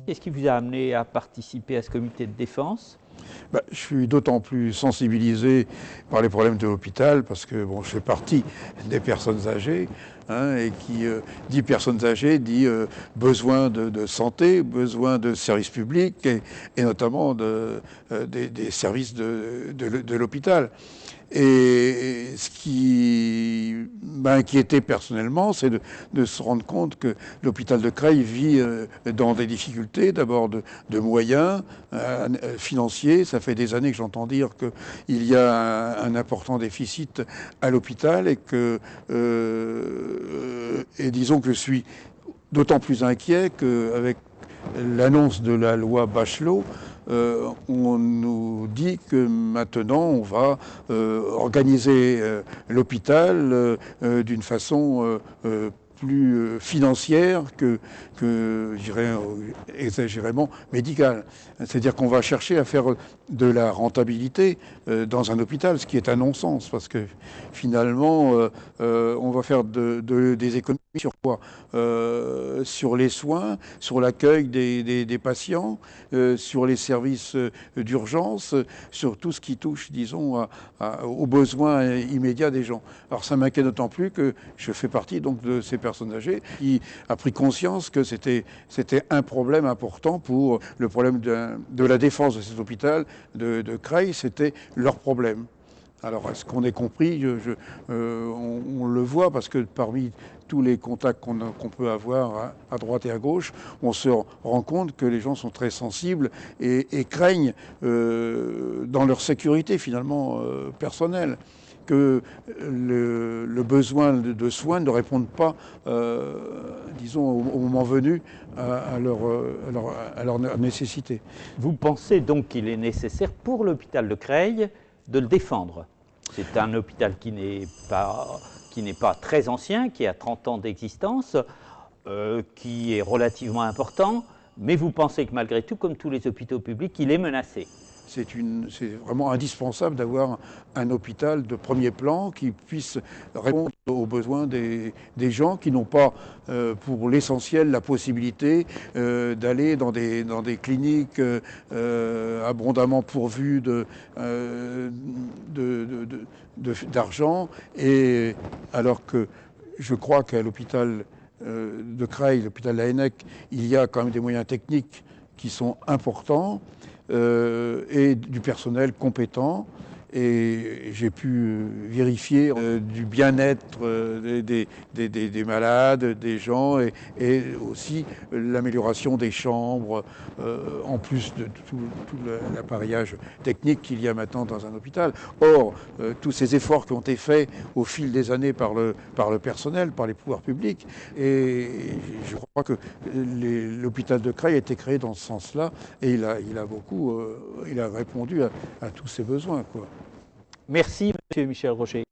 Qu'est-ce qui vous a amené à participer à ce comité de défense? Je suis d'autant plus sensibilisé par les problèmes de l'hôpital parce que bon, je fais partie des personnes âgées, hein, et qui dit personnes âgées dit besoin de santé, besoin de services publics et notamment des services de l'hôpital. Et ce qui m'a inquiété personnellement, c'est de se rendre compte que l'hôpital de Creil vit dans des difficultés, d'abord de moyens financiers. Ça fait des années que j'entends dire qu'il y a un important déficit à l'hôpital et disons que je suis d'autant plus inquiet qu'avec l'annonce de la loi Bachelot, on nous dit que maintenant on va organiser l'hôpital d'une façon plus financière que je dirais exagérément médicale. C'est-à-dire qu'on va chercher à faire de la rentabilité dans un hôpital, ce qui est un non-sens, parce que finalement on va faire des économies sur quoi? Sur les soins, sur l'accueil des patients, sur les services d'urgence, sur tout ce qui touche, disons, aux besoins immédiats des gens. Alors ça m'inquiète d'autant plus que je fais partie donc de ces personnes âgées qui a pris conscience que c'était un problème important pour le problème de la défense de cet hôpital de Creil, c'était leur problème. Alors, est-ce qu'on est compris? On le voit parce que parmi tous les contacts qu'on peut avoir à droite et à gauche, on se rend compte que les gens sont très sensibles et craignent dans leur sécurité finalement personnelle que le besoin de soins ne réponde pas, disons, au moment venu à leur nécessité. Vous pensez donc qu'il est nécessaire pour l'hôpital de Creil de le défendre? C'est un hôpital qui n'est pas très ancien, qui a 30 ans d'existence, qui est relativement important, mais vous pensez que malgré tout, comme tous les hôpitaux publics, il est menacé? C'est vraiment indispensable d'avoir un hôpital de premier plan qui puisse répondre aux besoins des gens qui n'ont pas, pour l'essentiel, la possibilité d'aller dans des cliniques abondamment pourvues d'argent. Et alors que je crois qu'à l'hôpital de Creil, l'hôpital de la Hennec, il y a quand même des moyens techniques qui sont importants. Et du personnel compétent. Et j'ai pu vérifier du bien-être des malades, des gens, et aussi l'amélioration des chambres, en plus de tout l'appareillage technique qu'il y a maintenant dans un hôpital. Or, tous ces efforts qui ont été faits au fil des années par le personnel, par les pouvoirs publics, et je crois que l'hôpital de Creil a été créé dans ce sens-là, et il a répondu à tous ces besoins, quoi. Merci, Monsieur Michel Rocher.